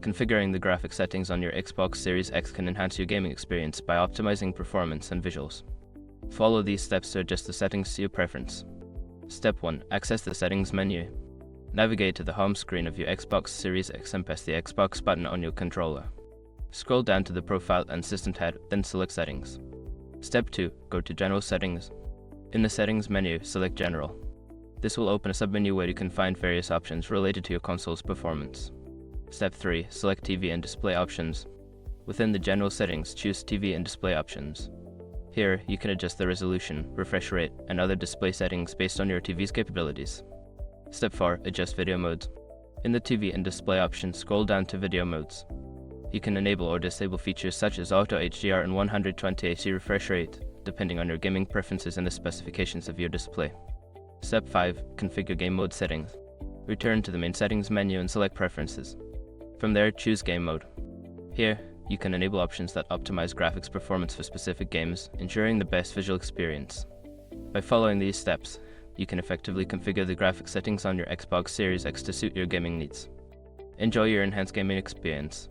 Configuring the graphic settings on your Xbox Series X can enhance your gaming experience by optimizing performance and visuals. Follow these steps to adjust the settings to your preference. Step 1. Access the settings menu. Navigate to the home screen of your Xbox Series X and press the Xbox button on your controller. Scroll down to the Profile and System tab, then select Settings. Step 2. Go to General Settings. In the Settings menu, select General. This will open a submenu where you can find various options related to your console's performance. Step 3. Select TV and Display Options. Within the General Settings, choose TV and Display Options. Here, you can adjust the resolution, refresh rate, and other display settings based on your TV's capabilities. Step 4. Adjust video modes. In the TV and Display options, scroll down to Video Modes. You can enable or disable features such as Auto HDR and 120Hz refresh rate, depending on your gaming preferences and the specifications of your display. Step 5. Configure game mode settings. Return to the main settings menu and select Preferences. From there, choose Game Mode. Here, you can enable options that optimize graphics performance for specific games, ensuring the best visual experience. By following these steps, you can effectively configure the graphic settings on your Xbox Series X to suit your gaming needs. Enjoy your enhanced gaming experience.